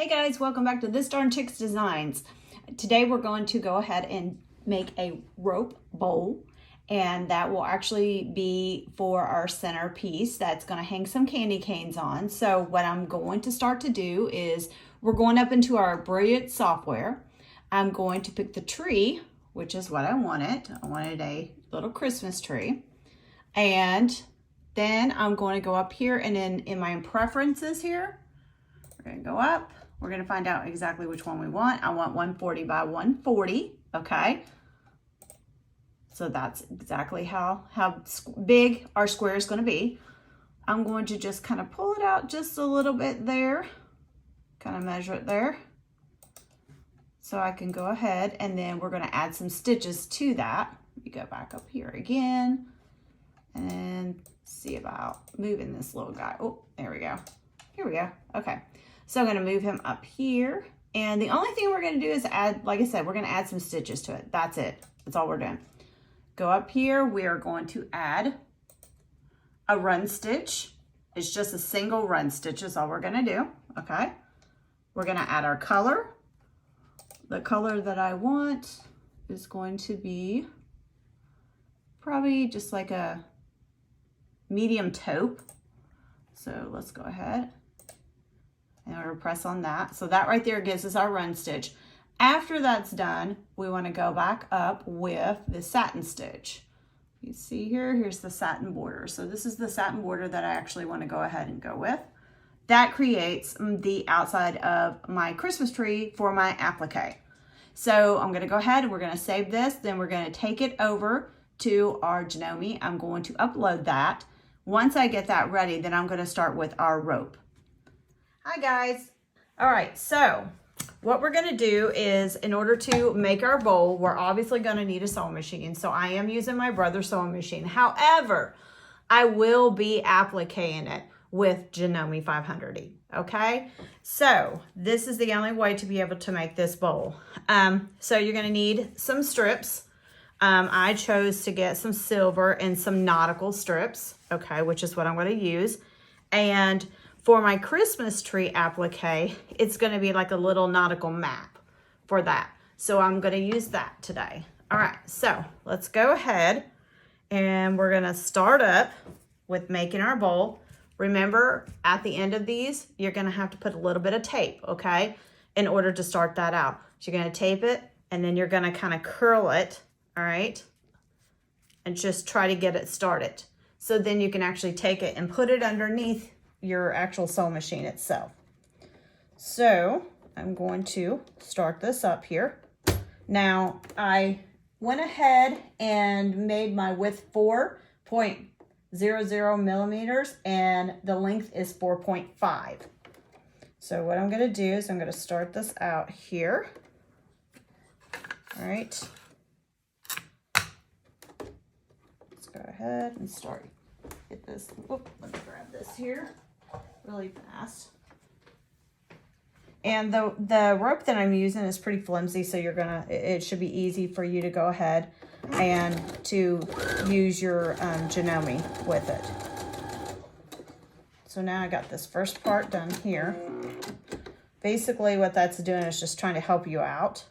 Hey guys, welcome back to This Darn Chicks Designs. Today we're going to go ahead and make a rope bowl, and that will actually be for our centerpiece that's going to hang some candy canes on. So what I'm going to start to do is we're going up into our Embroidery software. I'm going to pick the tree, which is what I wanted. I wanted a little Christmas tree. And then I'm going to go up here and in my preferences here, we're going to go up. We're going to find out exactly which one we want. I want 140 by 140, okay? So that's exactly how big our square is going to be. I'm going to just kind of pull it out just a little bit there, kind of measure it there. So I can go ahead and then we're going to add some stitches to that. Let me go back up here again and see about moving this little guy. Oh, there we go. Here we go. Okay. So I'm going to move him up here. And the only thing we're going to do is add, like I said, we're going to add some stitches to it. That's it. That's all we're doing. Go up here. We are going to add a run stitch. It's just a single run stitch is all we're going to do. Okay. We're going to add our color. The color that I want is going to be probably just like a medium taupe. So let's go ahead. And we're going to press on that. So that right there gives us our run stitch. After that's done, we want to go back up with the satin stitch. You see here, here's the satin border. So this is the satin border that I actually want to go ahead and go with. That creates the outside of my Christmas tree for my applique. So I'm going to go ahead and we're going to save this. Then we're going to take it over to our Janome. I'm going to upload that. Once I get that ready, then I'm going to start with our rope. Hi guys. All right, so what we're going to do is in order to make our bowl, we're obviously going to need a sewing machine. So I am using my brother's sewing machine. However, I will be appliquing it with Janome 500E. Okay, so this is the only way to be able to make this bowl. So you're going to need some strips. I chose to get some silver and some nautical strips, okay, which is what I'm going to use. And for my Christmas tree applique, it's going to be like a little nautical map for that. So I'm going to use that today. All right, so let's go ahead and we're going to start up with making our bowl. Remember, at the end of these, you're going to have to put a little bit of tape, okay, in order to start that out. So you're going to tape it, and then you're going to kind of curl it, all right, and just try to get it started. So then you can actually take it and put it underneath your actual sewing machine itself. So I'm going to start this up here. Now, I went ahead and made my width 4.00 millimeters, and the length is 4.5. So what I'm going to do is I'm going to start this out here. All right. Let's go ahead and start. Get this. Oop, let me grab this here really fast. And the rope that I'm using is pretty flimsy, so it should be easy for you to go ahead and to use your Janome with it. So now I got this first part done here. Basically what that's doing is just trying to help you out.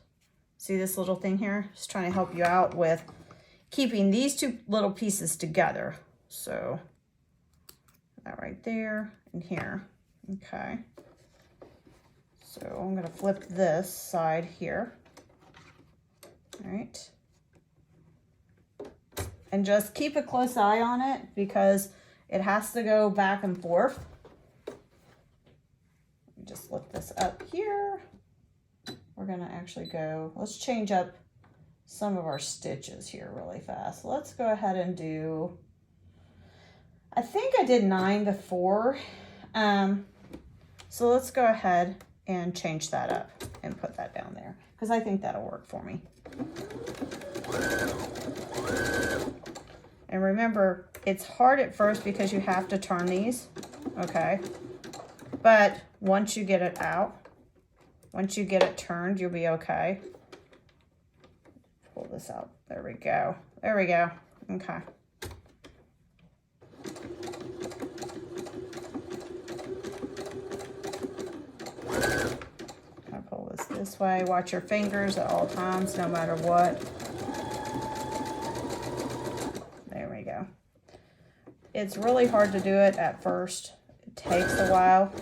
See this little thing here? Just trying to help you out with keeping these two little pieces together. So that right there and here. Okay. So I'm going to flip this side here. All right. And just keep a close eye on it because it has to go back and forth. Just lift this up here. We're going to actually go, let's change up some of our stitches here really fast. Let's go ahead and do, I think I did 9 before. So let's go ahead and change that up and put that down there because I think that'll work for me. And remember, it's hard at first because you have to turn these, okay? But once you get it out, once you get it turned, you'll be okay. Pull this out. There we go. There we go. Okay. That's why watch your fingers at all times, no matter what. There we go. It's really hard to do it at first. It takes a while,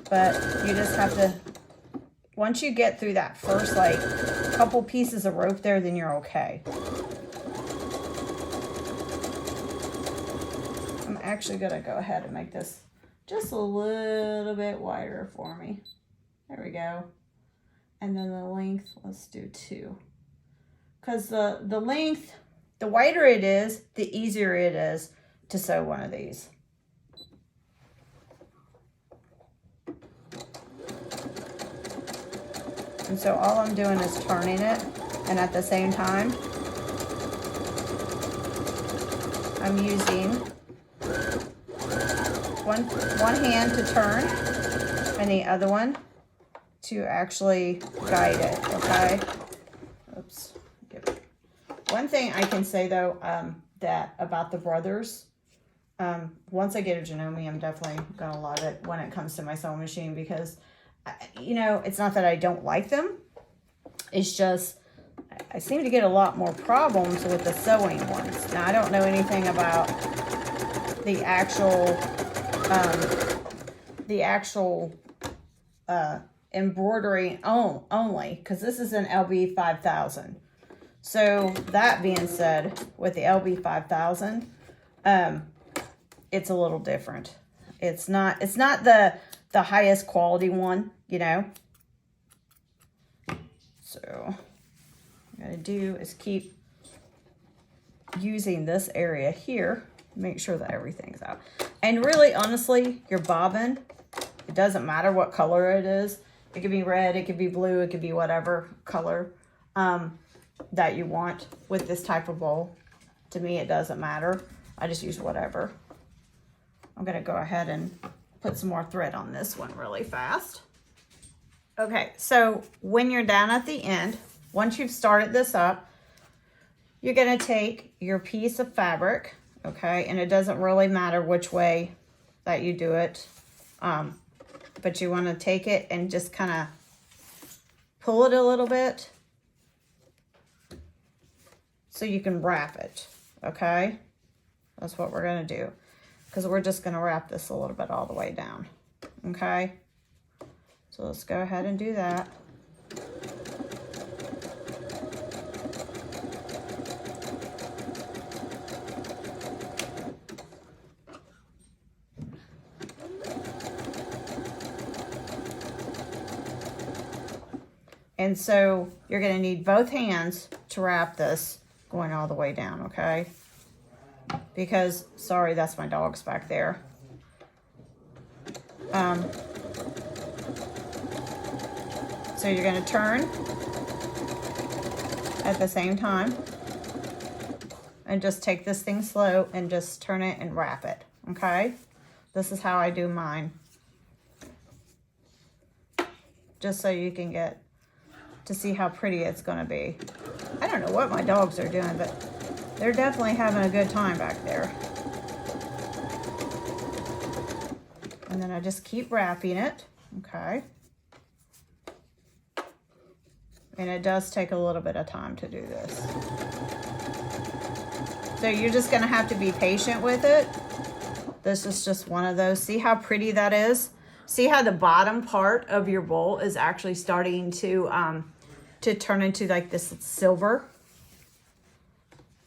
but you just have to, once you get through that first like couple pieces of rope there, then you're okay. I'm actually gonna go ahead and make this just a little bit wider for me. There we go. And then the length, let's do 2. Because the length, the wider it is, the easier it is to sew one of these. And so all I'm doing is turning it, and at the same time, I'm using one hand to turn and the other one to actually guide it, okay? Oops. One thing I can say though, that about the brothers, once I get a Janome, I'm definitely gonna love it when it comes to my sewing machine, because you know, it's not that I don't like them, it's just I seem to get a lot more problems with the sewing ones. Now I don't know anything about the actual embroidery only, because this is an LB 5000. So that being said, with the LB 5000, it's a little different. It's not the highest quality one, you know. So what I'm gonna do is keep using this area here, make sure that everything's out. And really, honestly, your bobbin, it doesn't matter what color it is. It could be red, it could be blue, it could be whatever color that you want with this type of bowl. To me, it doesn't matter. I just use whatever. I'm gonna go ahead and put some more thread on this one really fast. Okay, so when you're down at the end, once you've started this up, you're gonna take your piece of fabric, okay, and it doesn't really matter which way that you do it, but you wanna take it and just kind of pull it a little bit so you can wrap it, okay? That's what we're gonna do, because we're just gonna wrap this a little bit all the way down, okay? So let's go ahead and do that. And so you're going to need both hands to wrap this going all the way down, okay? Because, sorry, that's my dogs back there. So you're going to turn at the same time and just take this thing slow and just turn it and wrap it, okay? This is how I do mine. Just so you can get to see how pretty it's going to be. I don't know what my dogs are doing, but they're definitely having a good time back there. And then I just keep wrapping it, okay? And it does take a little bit of time to do this. So you're just going to have to be patient with it. This is just one of those. See how pretty that is? See how the bottom part of your bowl is actually starting to turn into like this silver?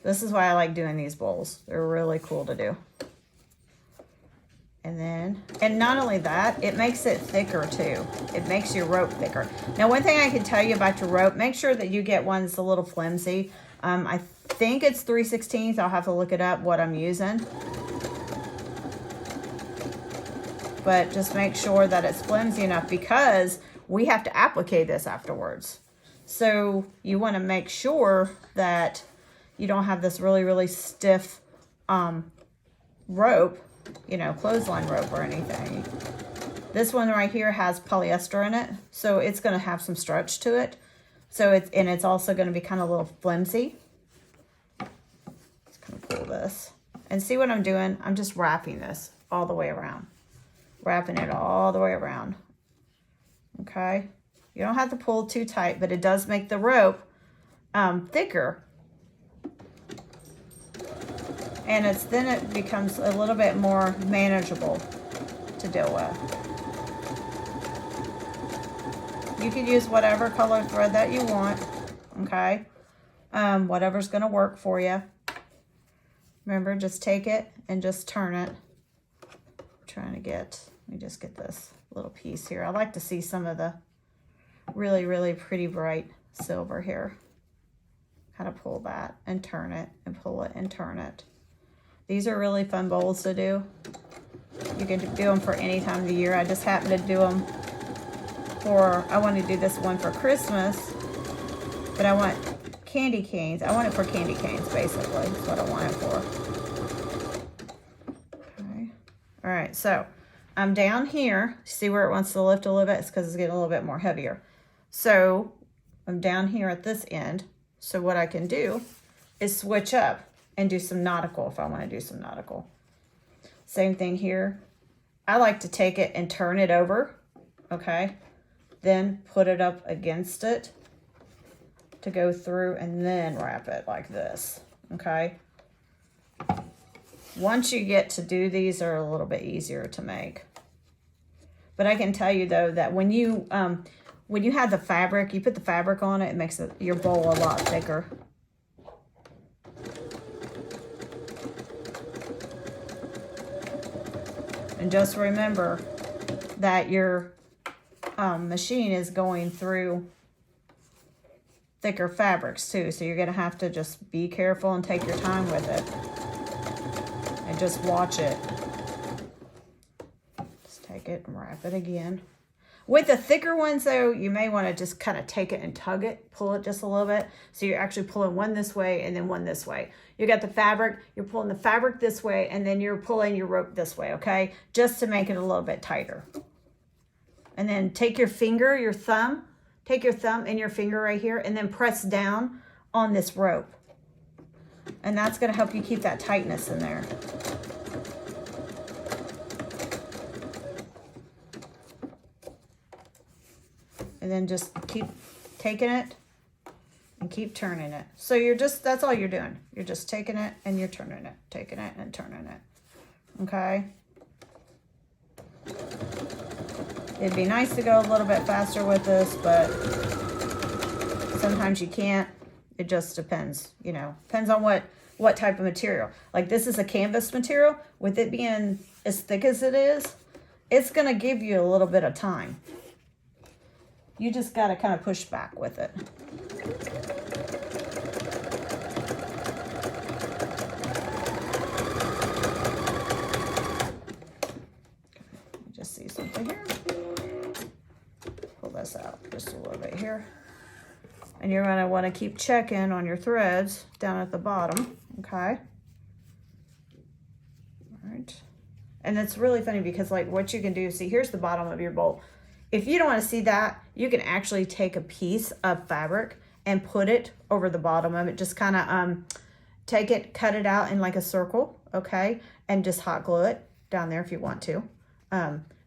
This is why I like doing these bowls. They're really cool to do. And then, and not only that, it makes it thicker too. It makes your rope thicker. Now, one thing I can tell you about your rope, make sure that you get one that's a little flimsy. I think it's 3/16. I'll have to look it up what I'm using. But just make sure that it's flimsy enough, because we have to applique this afterwards. So you want to make sure that you don't have this really, really stiff rope, you know, clothesline rope or anything. This one right here has polyester in it, so it's going to have some stretch to it. So it's also going to be kind of a little flimsy. Just kind of pull this. And see what I'm doing? I'm just wrapping this all the way around. Wrapping it all the way around. Okay? You don't have to pull too tight, but it does make the rope thicker. And then it becomes a little bit more manageable to deal with. You could use whatever color thread that you want, okay? Whatever's gonna work for you. Remember, just take it and just turn it. I'm trying to let me just get this little piece here. I like to see some of the really, really pretty bright silver here. Kind of pull that and turn it and pull it and turn it. These are really fun bowls to do. You can do them for any time of the year. I just happen to do them I want to do this one for Christmas, but I want candy canes. I want it for candy canes, basically. That's what I want it for. Okay. All right, so I'm down here. See where it wants to lift a little bit? It's because it's getting a little bit more heavier. So I'm down here at this end. So what I can do is switch up and do some nautical if I want to do some nautical. Same thing here. I like to take it and turn it over, okay? Then put it up against it to go through and then wrap it like this, okay? Once you get to do these, they're a little bit easier to make. But I can tell you though that when you have the fabric, you put the fabric on it, it makes your bowl a lot thicker. And just remember that your machine is going through thicker fabrics too, so you're going to have to just be careful and take your time with it and just watch it. Just take it and wrap it again. With the thicker ones though, you may want to just kind of take it and tug it, pull it just a little bit, so you're actually pulling one this way and then one this way. You got the fabric, you're pulling the fabric this way, and then you're pulling your rope this way, okay? Just to make it a little bit tighter. And then take your finger, your thumb, take your thumb and your finger right here, and then press down on this rope. And that's gonna help you keep that tightness in there. And then just keep taking it and keep turning it. So that's all you're doing. You're just taking it and you're turning it, taking it and turning it, okay? It'd be nice to go a little bit faster with this, but sometimes you can't. It just depends, you know, depends on what type of material. Like this is a canvas material. With it being as thick as it is, it's gonna give you a little bit of time. You just gotta kind of push back with it. Just see something here. Pull this out just a little bit here. And you're gonna wanna keep checking on your threads down at the bottom, okay? All right. And it's really funny because like what you can do, see here's the bottom of your bowl. If you don't want to see that, you can actually take a piece of fabric and put it over the bottom of it. Just kind of take it, cut it out in like a circle, okay? And just hot glue it down there if you want to.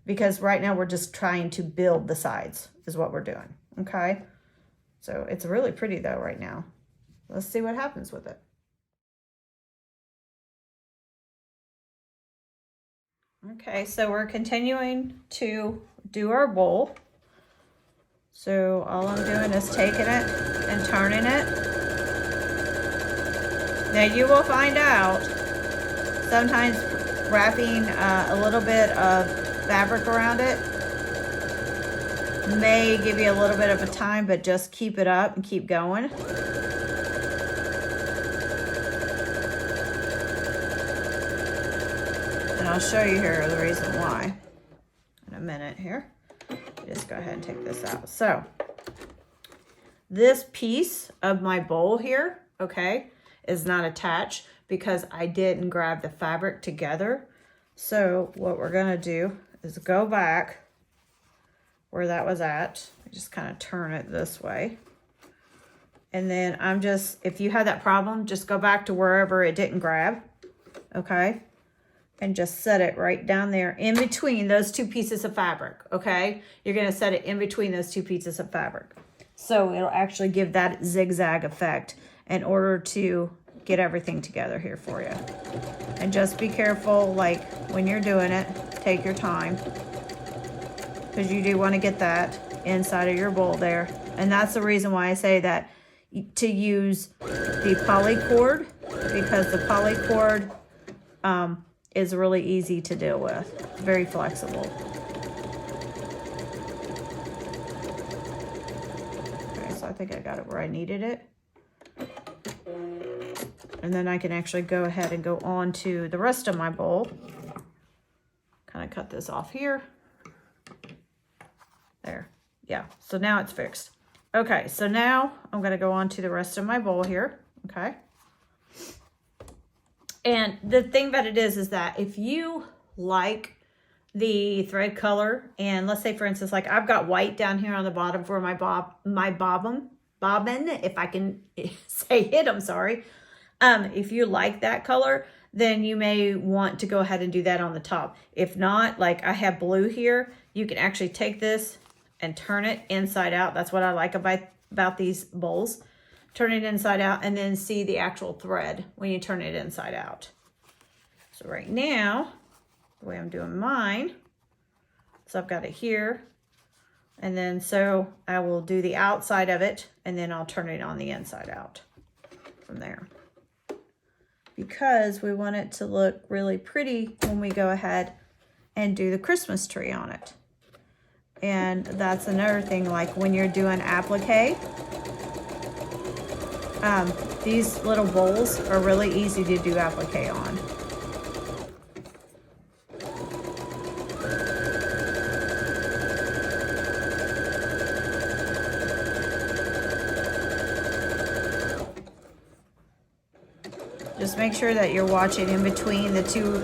Because right now we're just trying to build the sides is what we're doing, okay? So it's really pretty though right now. Let's see what happens with it. Okay, so we're continuing to do our bowl. So all I'm doing is taking it and turning it. Now you will find out sometimes wrapping a little bit of fabric around it may give you a little bit of a time, but just keep it up and keep going. And I'll show you here the reason why in a minute here. Just go ahead and take this out. So this piece of my bowl here, okay, is not attached because I didn't grab the fabric together. So what we're gonna do is go back where that was at. Just kind of turn it this way. And then if you have that problem, just go back to wherever it didn't grab, okay? and just set it right down there in between those two pieces of fabric, okay? You're gonna set it in between those two pieces of fabric. So it'll actually give that zigzag effect in order to get everything together here for you. And just be careful, like when you're doing it, take your time, because you do want to get that inside of your bowl there. And that's the reason why I say that to use the polycord, because the polycord is really easy to deal with. It's very flexible. Okay, so I think I got it where I needed it. And then I can actually go ahead and go on to the rest of my bowl. Kind of cut this off here. There. Yeah, so now it's fixed. Okay, so now I'm going to go on to the rest of my bowl here. Okay. And the thing about it is that if you like the thread color, and let's say for instance, like I've got white down here on the bottom for my bobbin, if I can say it, I'm sorry. If you like that color, then you may want to go ahead and do that on the top. If not, like I have blue here, you can actually take this and turn it inside out. That's what I like about these bowls. Turn it inside out and then see the actual thread when you turn it inside out. So right now, the way I'm doing mine, so I've got it here. And then so I will do the outside of it and then I'll turn it on the inside out from there. Because we want it to look really pretty when we go ahead and do the Christmas tree on it. And that's another thing, like when you're doing applique, these little bowls are really easy to do applique on. Just make sure that you're watching in between the two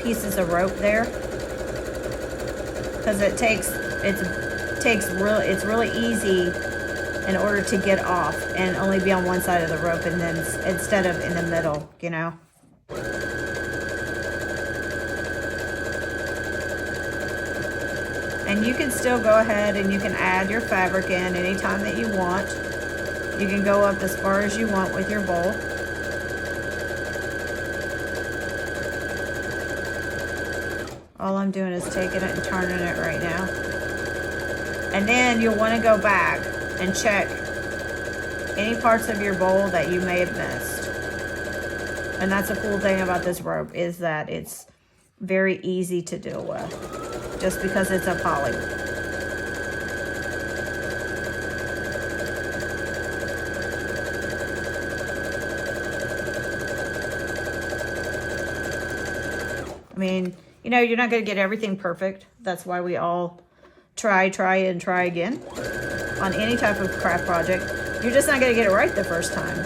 pieces of rope there, because it's really easy in order to get off and only be on one side of the rope, and then instead of in the middle, you know. And you can still go ahead and you can add your fabric in anytime that you want. You can go up as far as you want with your bowl. All I'm doing is taking it and turning it right now. And then you'll want to go back and check any parts of your bowl that you may have missed. And that's the cool thing about this rope, is that it's very easy to deal with, just because it's a poly. I mean, you know, you're not going to get everything perfect. That's why we all try and try again on any type of craft project. You're just not going to get it right the first time.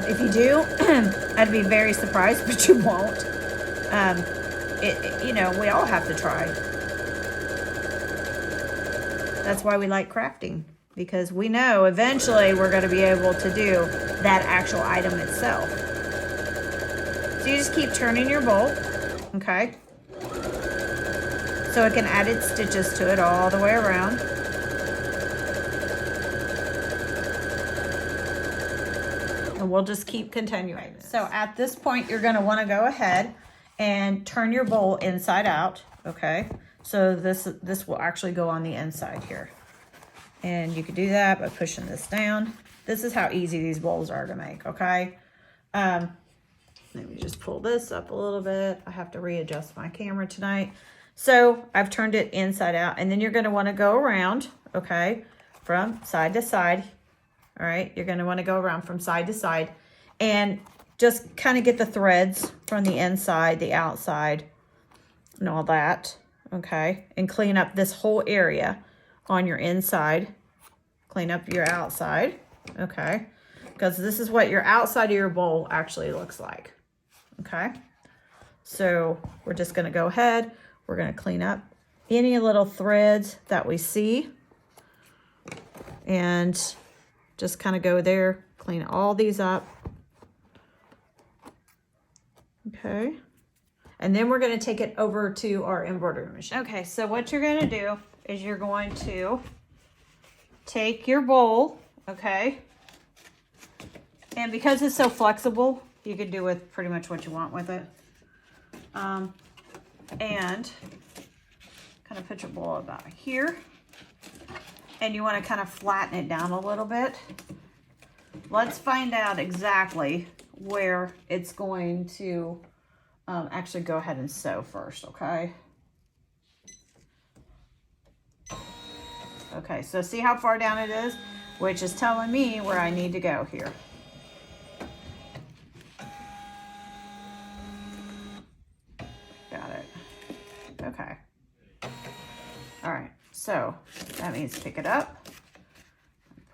If you do, I'd be very surprised, but you won't. You know, we all have to try. That's why we like crafting, because we know eventually we're going to be able to do that actual item itself. So you just keep turning your bowl, okay? So it can add its stitches to it all the way around. And we'll just keep continuing. So at this point, you're going to want to go ahead and turn your bowl inside out, okay? So this will actually go on the inside here. And you can do that by pushing this down. This is how easy these bowls are to make, okay? Let me just pull this up a little bit. I have to readjust my camera tonight. So I've turned it inside out, and then you're going to want to go around, okay, from side to side. All right, you're going to want to go around from side to side and just kind of get the threads from the inside, the outside, and all that, okay, and clean up this whole area on your inside. Clean up your outside, okay, because this is what your outside of your bowl actually looks like, okay. So we're just going to go ahead. We're going to clean up any little threads that we see and just kind of go there, clean all these up. Okay. And then we're going to take it over to our embroidery machine. Okay, so what you're going to do is you're going to take your bowl, okay? And because it's so flexible, you can do with pretty much what you want with it. And kind of put your bowl about here. And you want to kind of flatten it down a little bit. Let's find out exactly where it's going to actually go ahead and sew first, okay? Okay, so see how far down it is, which is telling me where I need to go here. Got it. Okay. All right, so that means pick it up,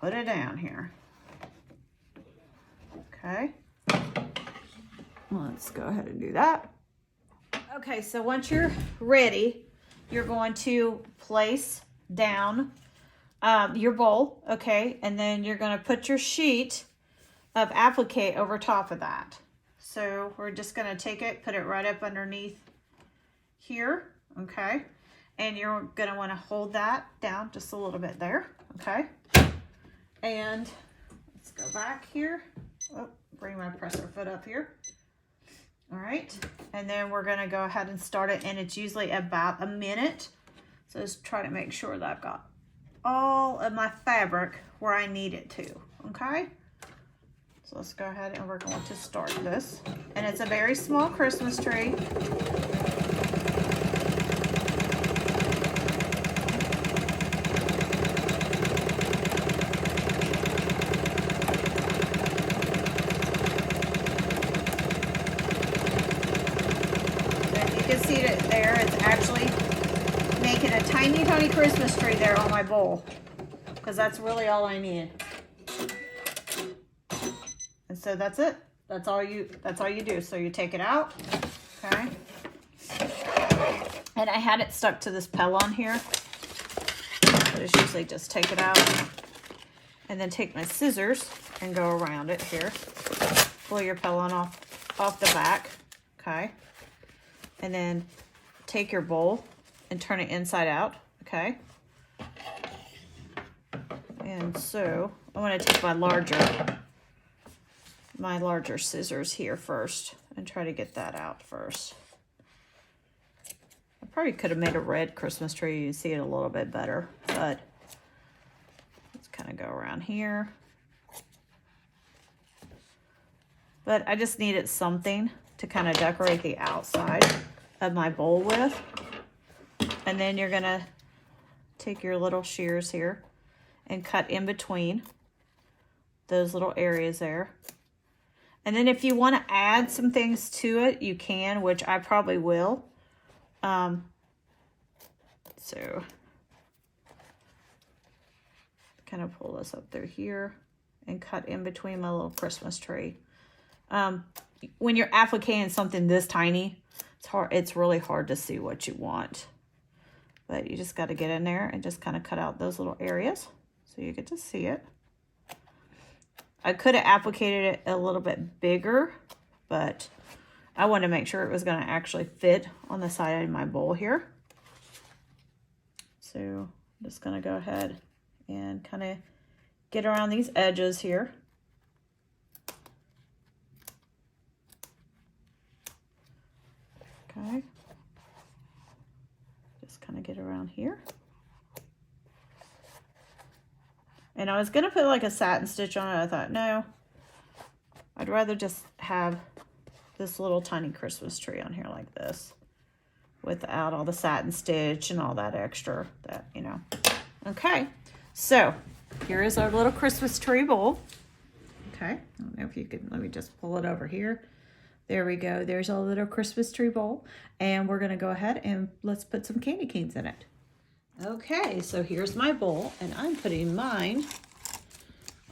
put it down here. Okay. Let's go ahead and do that. Okay, so once you're ready, you're going to place down your bowl, okay? And then you're going to put your sheet of applique over top of that. So we're just going to take it, put it right up underneath here, okay? And you're going to want to hold that down just a little bit there, okay? And let's go back here. Oh, bring my presser foot up here. All right, and then we're gonna go ahead and start it, and it's usually about a minute. So just try to make sure that I've got all of my fabric where I need it to, okay? So let's go ahead and we're going to start this. And it's a very small Christmas tree. See it there, it's actually making a tiny Christmas tree there on my bowl, because that's really all I need. And so that's it. That's all you do. So you take it out, okay? And I had it stuck to this Pellon here, but it's usually just take it out and then take my scissors and go around it here. Pull your Pellon off the back, okay? And then take your bowl and turn it inside out, okay? And so I want to take my larger scissors here first and try to get that out first. I probably could have made a red Christmas tree. You see it a little bit better, but let's kind of go around here. But I just needed something to kind of decorate the outside of my bowl with. And then you're gonna take your little shears here and cut in between those little areas there. And then if you want to add some things to it, you can, which I probably will. So kind of pull this up through here and cut in between my little Christmas tree. When you're appliquing something this tiny, it's really hard to see what you want. But you just got to get in there and just kind of cut out those little areas so you get to see it. I could have applicated it a little bit bigger, but I wanted to make sure it was going to actually fit on the side of my bowl here. So I'm just going to go ahead and kind of get around these edges here. Okay. Just kind of get around here. And I was going to put like a satin stitch on it. I thought, no, I'd rather just have this little tiny Christmas tree on here like this without all the satin stitch and all that extra that, you know. Okay, so here is our little Christmas tree bowl. Okay, I don't know if you can, let me just pull it over here. There we go. There's our little Christmas tree bowl. And we're going to go ahead and let's put some candy canes in it. Okay, so here's my bowl, and I'm putting mine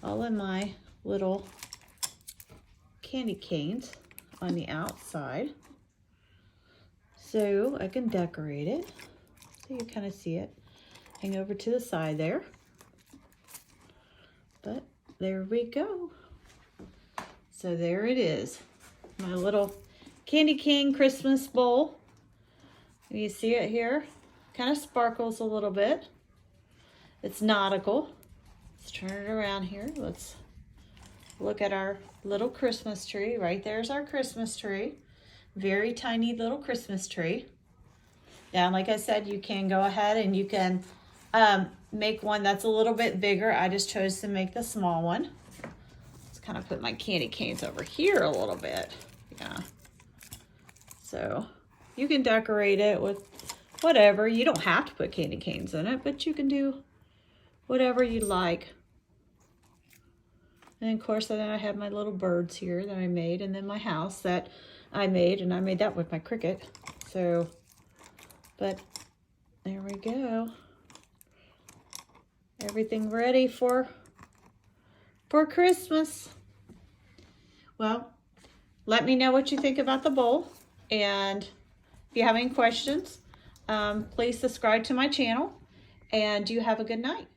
all in my little candy canes on the outside so I can decorate it. So you kind of see it hang over to the side there. But there we go. So there it is, my little candy cane Christmas bowl. You see it here? Kind of sparkles a little bit. It's nautical. Let's turn it around here. Let's look at our little Christmas tree. Right there's our Christmas tree. Very tiny little Christmas tree. Yeah, and like I said, you can go ahead and you can make one that's a little bit bigger. I just chose to make the small one. Let's kind of put my candy canes over here a little bit. Yeah. So you can decorate it with whatever. You don't have to put candy canes in it, but you can do whatever you like. And of course, then I have my little birds here that I made, and then my house that I made, and I made that with my Cricut. So, but there we go. Everything ready for Christmas. Well, let me know what you think about the bowl, and if you have any questions, please subscribe to my channel, and you have a good night.